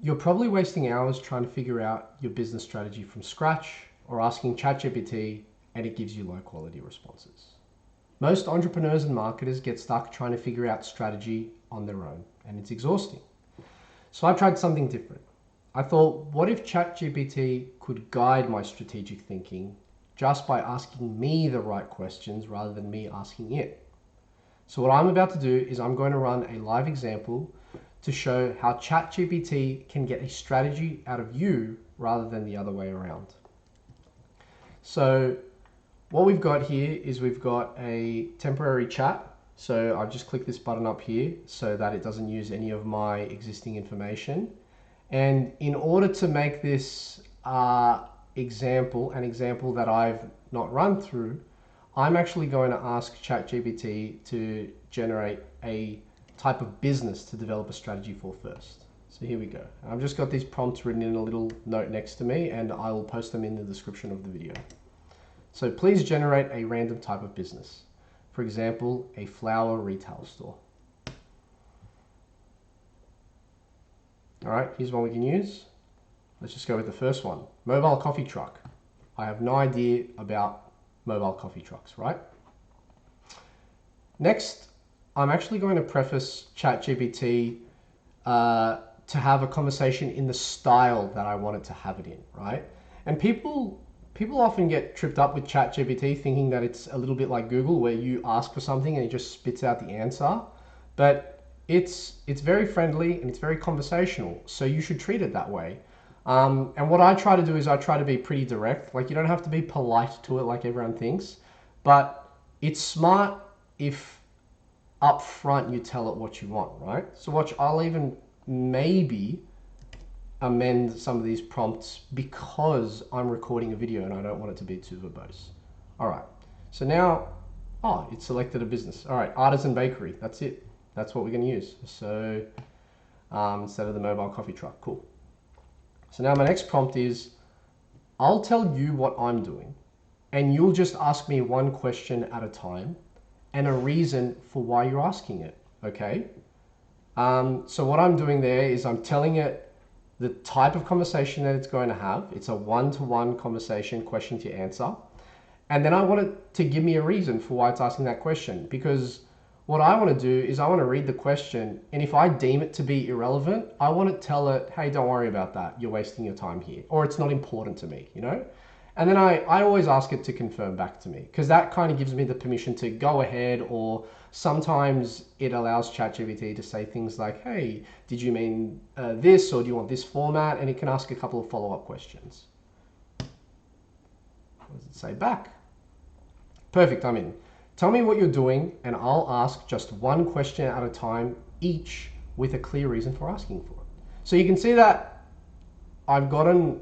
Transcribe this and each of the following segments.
You're probably wasting hours trying to figure out your business strategy from scratch or asking ChatGPT and it gives you low quality responses. Most entrepreneurs and marketers get stuck trying to figure out strategy on their own and it's exhausting. So I tried something different. I thought, what if ChatGPT could guide my strategic thinking just by asking me the right questions rather than me asking it? So what I'm about to do is I'm going to run a live example to show how ChatGPT can get a strategy out of you rather than the other way around. So what we've got here is we've got a temporary chat. So I've just clicked this button up here so that it doesn't use any of my existing information. And in order to make this an example that I've not run through, I'm actually going to ask ChatGPT to generate a type of business to develop a strategy for first. So here we go. I've just got these prompts written in a little note next to me and I will post them in the description of the video. So please generate a random type of business. For example, a flower retail store. All right, here's one we can use. Let's just go with the first one. Mobile coffee truck. I have no idea about mobile coffee trucks, right? Next, I'm actually going to preface ChatGPT to have a conversation in the style that I want it to have it in, right? And people often get tripped up with ChatGPT thinking that it's a little bit like Google where you ask for something and it just spits out the answer. But it's very friendly and it's very conversational, so you should treat it that way. And what I try to do is I try to be pretty direct. Like, you don't have to be polite to it like everyone thinks, but it's smart if up front you tell it what you want, right? So watch, I'll even maybe amend some of these prompts because I'm recording a video and I don't want it to be too verbose. All right, so now, it selected a business. All right, artisan bakery, that's it. That's what we're gonna use. So instead of the mobile coffee truck, cool. So now my next prompt is, I'll tell you what I'm doing and you'll just ask me one question at a time and a reason for why you're asking it, okay? So what I'm doing there is I'm telling it the type of conversation that it's going to have. It's a one-to-one conversation, question to answer. And then I want it to give me a reason for why it's asking that question, because what I want to do is I want to read the question, and if I deem it to be irrelevant, I want to tell it, hey, don't worry about that. You're wasting your time here, or it's not important to me, you know? And then I always ask it to confirm back to me, because that kind of gives me the permission to go ahead, or sometimes it allows ChatGPT to say things like, hey, did you mean this, or do you want this format? And it can ask a couple of follow-up questions. What does it say back? Perfect, I'm in. Tell me what you're doing, and I'll ask just one question at a time, each with a clear reason for asking for it. So you can see that I've gotten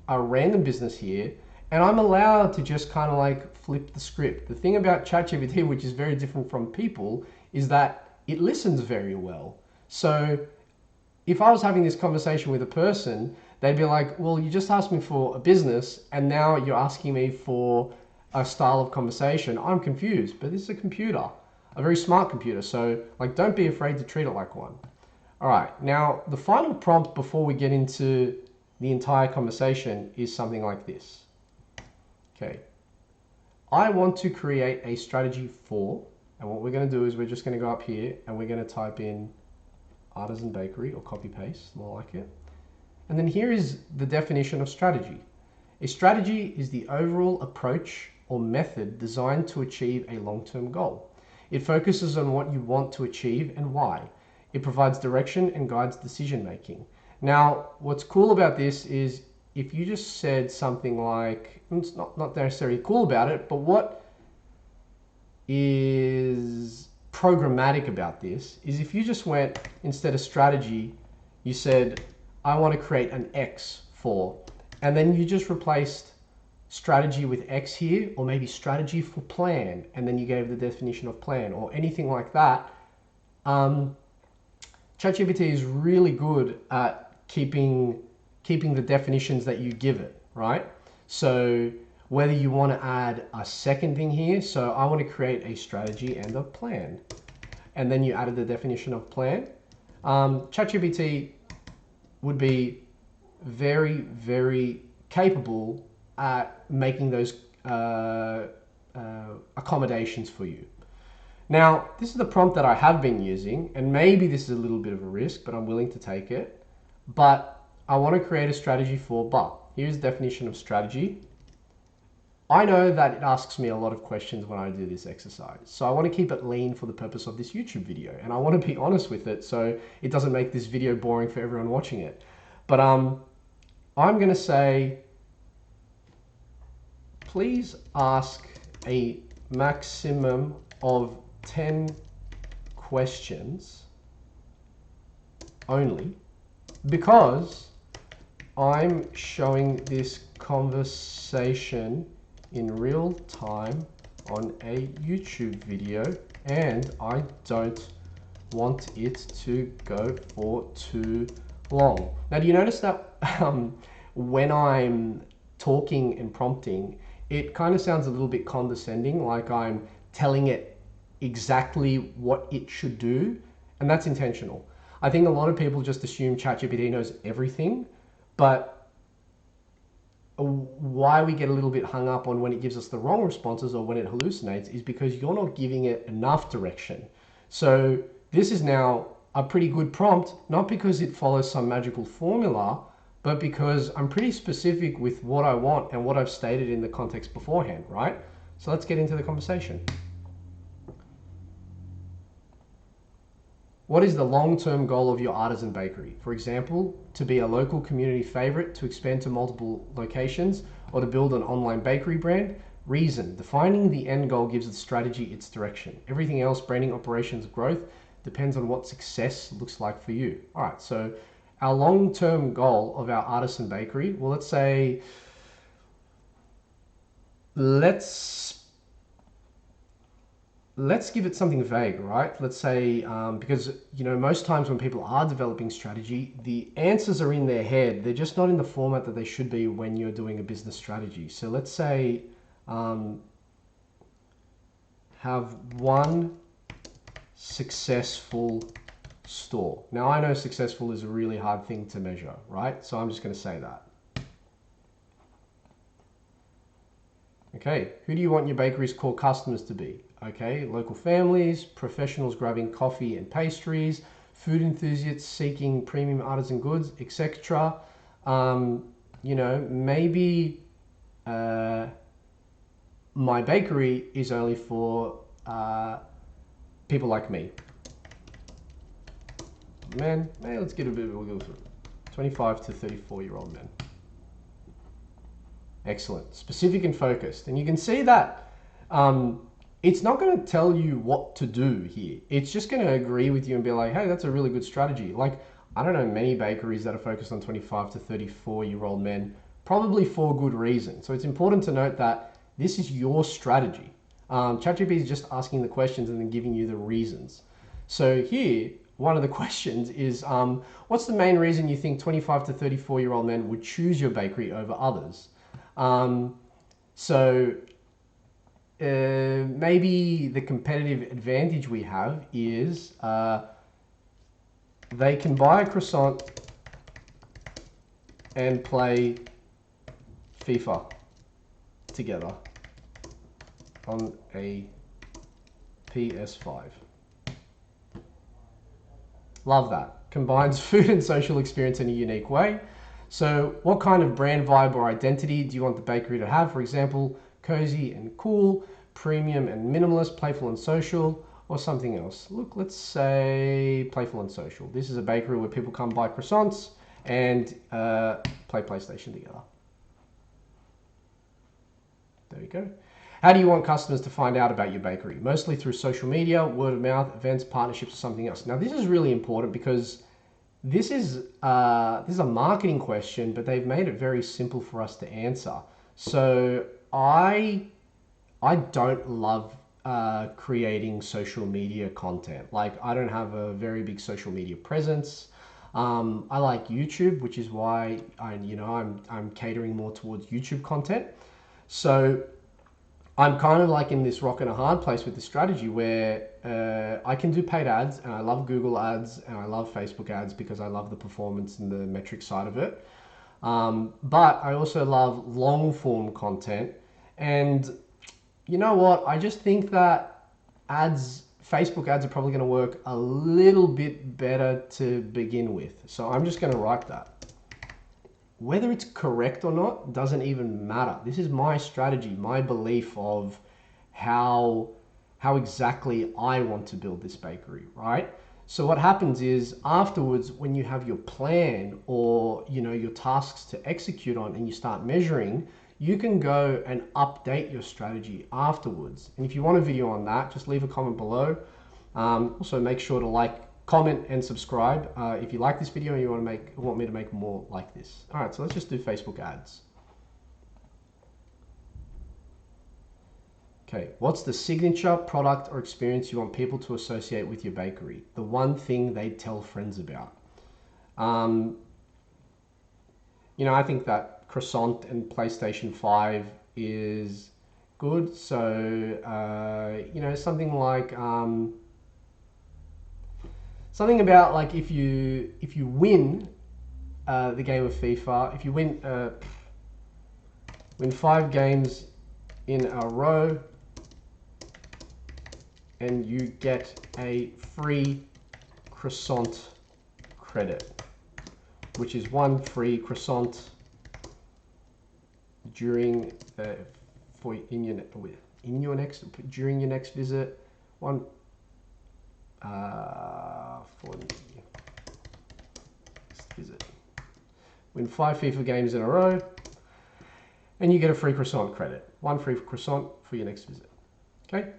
a random business here, and I'm allowed to just kind of like flip the script. The thing about ChatGPT, which is very different from people, is that it listens very well. So if I was having this conversation with a person, they'd be like, well, you just asked me for a business, and now you're asking me for a style of conversation. I'm confused, but this is a computer, a very smart computer. So like, don't be afraid to treat it like one. All right, now the final prompt before we get into the entire conversation is something like this. Okay, I want to create a strategy for, and what we're going to do is we're just going to go up here and we're going to type in artisan bakery, or copy paste, more like it. And then here is the definition of strategy. A strategy is the overall approach or method designed to achieve a long-term goal. It focuses on what you want to achieve and why. It provides direction and guides decision-making. Now, what's cool about this is if you just said something like, it's not necessarily cool about it, but what is programmatic about this is if you just went, instead of strategy, you said, I want to create an X for, and then you just replaced strategy with X here, or maybe strategy for plan, and then you gave the definition of plan, or anything like that. ChatGPT is really good at keeping the definitions that you give it, right? So whether you want to add a second thing here, so I want to create a strategy and a plan, and then you added the definition of plan. ChatGPT would be very, very capable at making those accommodations for you. Now, this is the prompt that I have been using, and maybe this is a little bit of a risk, but I'm willing to take it. But I want to create a strategy for but. Here's the definition of strategy. I know that it asks me a lot of questions when I do this exercise. So I want to keep it lean for the purpose of this YouTube video. And I want to be honest with it so it doesn't make this video boring for everyone watching it. But I'm going to say, please ask a maximum of 10 questions only, because I'm showing this conversation in real time on a YouTube video and I don't want it to go for too long. Now, do you notice that when I'm talking and prompting, it kind of sounds a little bit condescending, like I'm telling it exactly what it should do, and that's intentional. I think a lot of people just assume ChatGPT knows everything, but why we get a little bit hung up on when it gives us the wrong responses or when it hallucinates is because you're not giving it enough direction. So this is now a pretty good prompt, not because it follows some magical formula, but because I'm pretty specific with what I want and what I've stated in the context beforehand, right? So let's get into the conversation. What is the long-term goal of your artisan bakery? For example, to be a local community favorite, to expand to multiple locations, or to build an online bakery brand? Reason: defining the end goal gives the strategy its direction. Everything else, branding, operations, growth, depends on what success looks like for you. All right, so our long-term goal of our artisan bakery, well, let's say, let's give it something vague, right? Let's say, because, you know, most times when people are developing strategy, the answers are in their head. They're just not in the format that they should be when you're doing a business strategy. So let's say, have one successful store. Now, I know successful is a really hard thing to measure, right? So I'm just going to say that. Okay, who do you want your bakery's core customers to be? Okay, local families, professionals grabbing coffee and pastries, food enthusiasts seeking premium artisan goods, etc. You know, maybe my bakery is only for people like me. Men, let's get a bit of a wiggle through. 25 to 34-year-old men. Excellent, specific and focused. And you can see that it's not going to tell you what to do here. It's just going to agree with you and be like, hey, that's a really good strategy. Like, I don't know many bakeries that are focused on 25 to 34-year-old men, probably for good reason. So it's important to note that this is your strategy. ChatGPT is just asking the questions and then giving you the reasons. So here, one of the questions is, what's the main reason you think 25 to 34-year-old men would choose your bakery over others? Maybe the competitive advantage we have is they can buy a croissant and play FIFA together on a PS5. Love that. Combines food and social experience in a unique way. So what kind of brand vibe or identity do you want the bakery to have? For example, cozy and cool, premium and minimalist, playful and social, or something else. Look, let's say playful and social. This is a bakery where people come buy croissants and play PlayStation together. There you go. How do you want customers to find out about your bakery? Mostly through social media, word of mouth, events, partnerships, or something else. Now, this is really important because this is a marketing question, but they've made it very simple for us to answer. So I don't love creating social media content. Like, I don't have a very big social media presence. I like YouTube, which is why I'm catering more towards YouTube content. So I'm kind of like in this rock and a hard place with the strategy where I can do paid ads, and I love Google ads and I love Facebook ads because I love the performance and the metric side of it. But I also love long form content. And you know what? I just think that Facebook ads are probably going to work a little bit better to begin with. So I'm just going to write that. Whether it's correct or not doesn't even matter. This is my strategy, my belief of how exactly I want to build this bakery, right? So what happens is afterwards, when you have your plan or your tasks to execute on and you start measuring, you can go and update your strategy afterwards. And if you want a video on that, just leave a comment below. Also make sure to like, comment and subscribe if you like this video and you want me to make more like this. All right, so let's just do Facebook ads. Okay, what's the signature product or experience you want people to associate with your bakery? The one thing they tell friends about. I think that croissant and PlayStation 5 is good. So, something like something about like if you win the game of FIFA, if you win 5 games in a row, and you get a free croissant credit, which is 1 free croissant during during your next visit. For the next visit. Win 5 FIFA games in a row, and you get a free croissant credit. 1 free croissant for your next visit. Okay.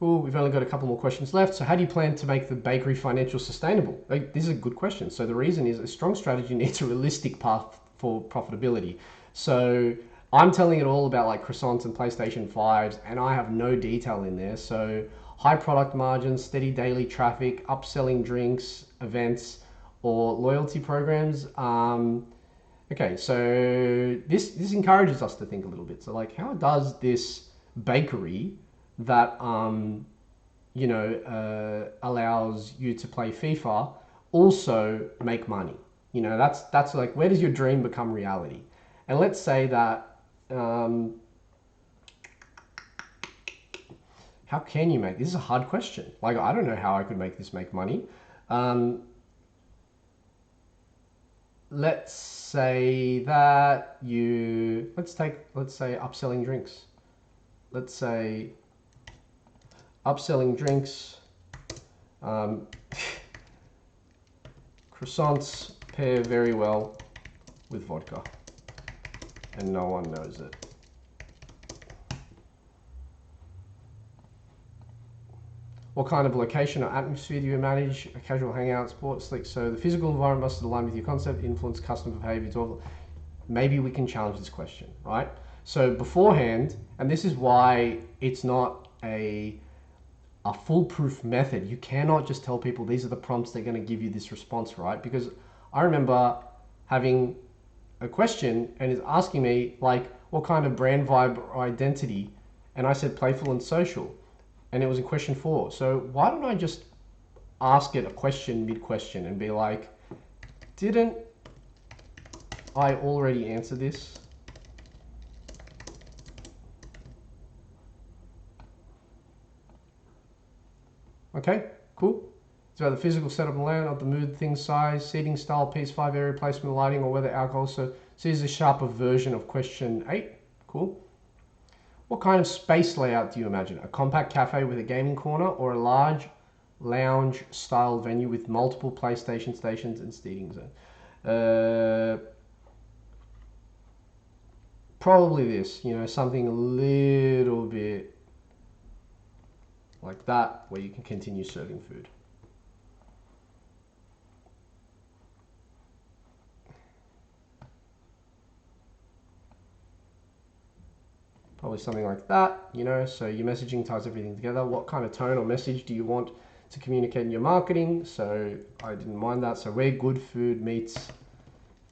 Cool, we've only got a couple more questions left. So how do you plan to make the bakery financial sustainable? This is a good question. So the reason is a strong strategy needs a realistic path for profitability. So I'm telling it all about like croissants and PlayStation 5s, and I have no detail in there. So high product margins, steady daily traffic, upselling drinks, events, or loyalty programs. Okay, so this encourages us to think a little bit. So like, how does this bakery that allows you to play FIFA also make money? That's like, where does your dream become reality? And let's say that how can you make this? Is a hard question. Like, I don't know how I could make this make money. Let's say that let's say upselling drinks. Let's say upselling drinks, croissants pair very well with vodka, and no one knows it. What kind of location or atmosphere do you manage? A casual hangout, sports, like, so the physical environment must align with your concept, influence customer behavior. Maybe we can challenge this question, right? So beforehand, and this is why it's not a foolproof method. You cannot just tell people these are the prompts that are going to give you this response, right? Because I remember having a question and it's asking me like, what kind of brand vibe or identity? And I said playful and social, and it was in question 4. So why don't I just ask it a question mid-question and be like, didn't I already answer this? Okay, cool. It's about the physical setup and layout, not the mood, thing, size, seating style, PS5 area, placement, lighting, or whether alcohol. So here's a sharper version of question 8. Cool. What kind of space layout do you imagine? A compact cafe with a gaming corner, or a large lounge style venue with multiple PlayStation stations and seating zone? Probably this, something a little bit like that, where you can continue serving food. Probably something like that, so your messaging ties everything together. What kind of tone or message do you want to communicate in your marketing? So I didn't mind that. So where good food meets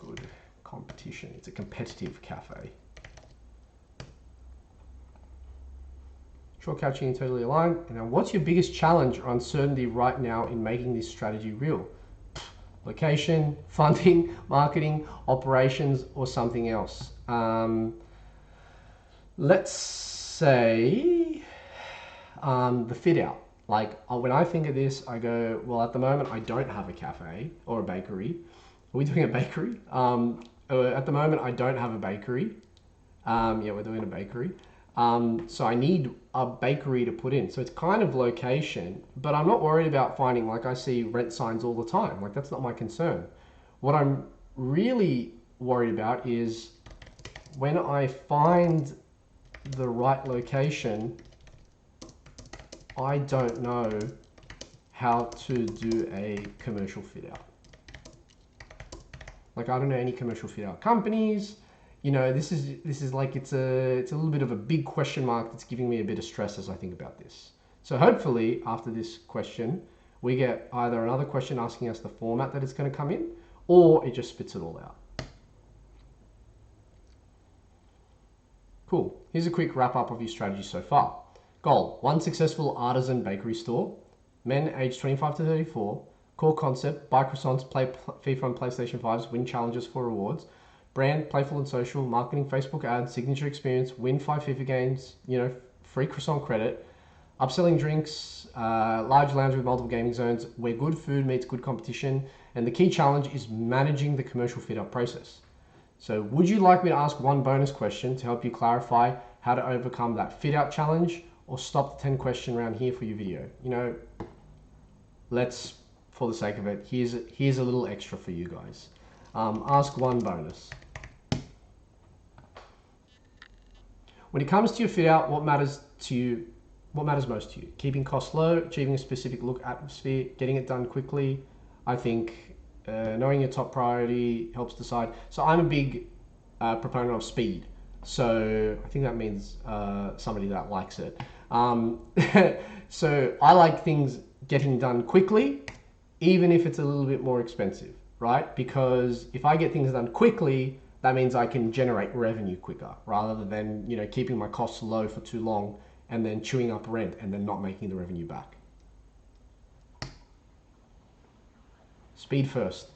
good competition. It's a competitive cafe. sure catching and totally aligned. And now what's your biggest challenge or uncertainty right now in making this strategy real? Location, funding, marketing, operations, or something else. Let's say the fit out. Like when I think of this, I go, well, at the moment, I don't have a cafe or a bakery. Are we doing a bakery? At the moment, I don't have a bakery. Yeah, we're doing a bakery. So I need a bakery to put in. So it's kind of location, but I'm not worried about finding, like I see rent signs all the time. Like that's not my concern. What I'm really worried about is when I find the right location, I don't know how to do a commercial fit out. Like I don't know any commercial fit out companies. You know, this is like it's a little bit of a big question mark that's giving me a bit of stress as I think about this. So hopefully after this question, we get either another question asking us the format that it's going to come in, or it just spits it all out. Cool. Here's a quick wrap up of your strategy so far. Goal: 1 successful artisan bakery store. Men aged 25 to 34. Core concept: buy croissants, play FIFA and PlayStation 5s, win challenges for rewards. Brand: playful and social. Marketing: Facebook ads. Signature experience: win 5 FIFA games. You know, free croissant credit. Upselling drinks. Large lounge with multiple gaming zones, where good food meets good competition. And the key challenge is managing the commercial fit up process. So would you like me to ask one bonus question to help you clarify how to overcome that fit out challenge, or stop the 10 question round here for your video? You know, let's, for the sake of it, here's a little extra for you guys. Ask one bonus. When it comes to your fit out, what matters to you? What matters most to you? Keeping costs low, achieving a specific look atmosphere, getting it done quickly. I think knowing your top priority helps decide. So I'm a big proponent of speed. So I think that means somebody that likes it. So I like things getting done quickly, even if it's a little bit more expensive, right? Because if I get things done quickly, that means I can generate revenue quicker, rather than, you know, keeping my costs low for too long and then chewing up rent and then not making the revenue back. Speed first.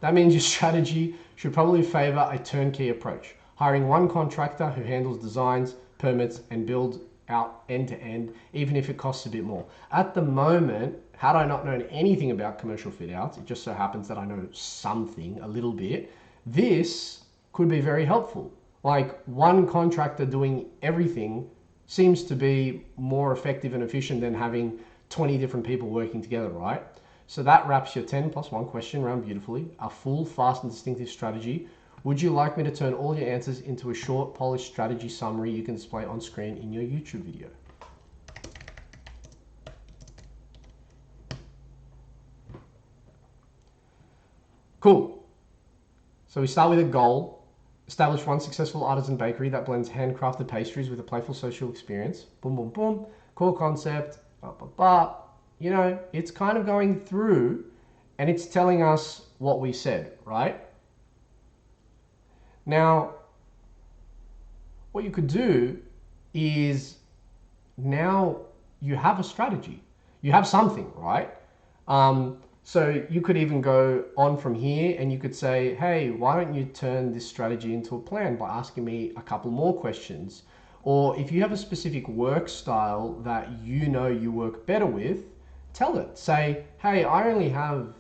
That means your strategy should probably favor a turnkey approach, hiring one contractor who handles designs, permits, and builds out end to end, even if it costs a bit more. At the moment, had I not known anything about commercial fit outs, it just so happens that I know something, a little bit, this could be very helpful. Like one contractor doing everything seems to be more effective and efficient than having 20 different people working together, right? So that wraps your 10 plus 1 question round beautifully. A full, fast, and distinctive strategy. Would you like me to turn all your answers into a short, polished strategy summary you can display on screen in your YouTube video? Cool. So we start with a goal. Establish one successful artisan bakery that blends handcrafted pastries with a playful social experience. Boom, boom, boom. Core concept. Ba, ba, ba. You know, it's kind of going through and it's telling us what we said, right? Now, what you could do is, now you have a strategy. You have something, right? So you could even go on from here and you could say, hey, why don't you turn this strategy into a plan by asking me a couple more questions? Or if you have a specific work style that you know you work better with, tell it. Say, hey, I only have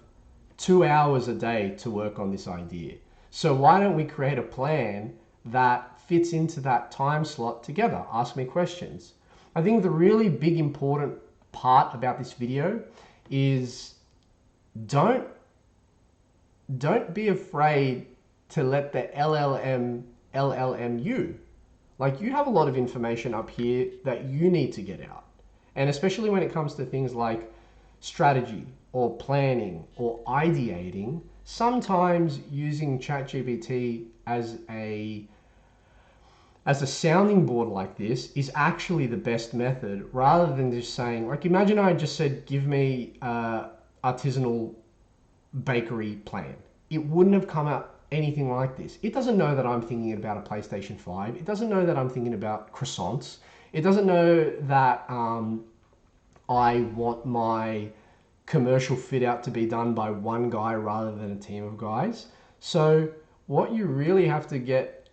2 hours a day to work on this idea. So why don't we create a plan that fits into that time slot together? Ask me questions. I think the really big important part about this video is don't be afraid to let the LLM you. Like, you have a lot of information up here that you need to get out. And especially when it comes to things like strategy or planning or ideating, sometimes using ChatGPT as a sounding board like this is actually the best method, rather than just saying, like, imagine I just said, give me artisanal bakery plan. It wouldn't have come out anything like this. It doesn't know that I'm thinking about a PlayStation 5. It doesn't know that I'm thinking about croissants. It doesn't know that I want my commercial fit out to be done by one guy rather than a team of guys. So what you really have to get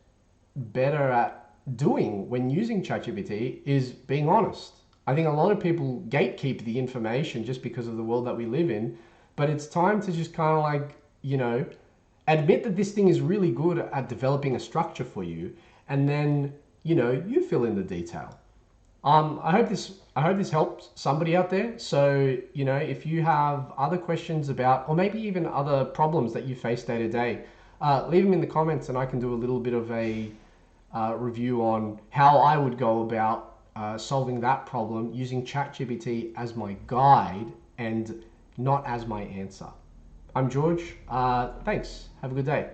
better at doing when using ChatGPT is being honest. I think a lot of people gatekeep the information just because of the world that we live in, but it's time to just kind of like, admit that this thing is really good at developing a structure for you, and then, you fill in the detail. I hope this helps somebody out there. So, if you have other questions about, or maybe even other problems that you face day to day, leave them in the comments and I can do a little bit of a review on how I would go about solving that problem using ChatGPT as my guide and not as my answer. I'm George. Thanks. Have a good day.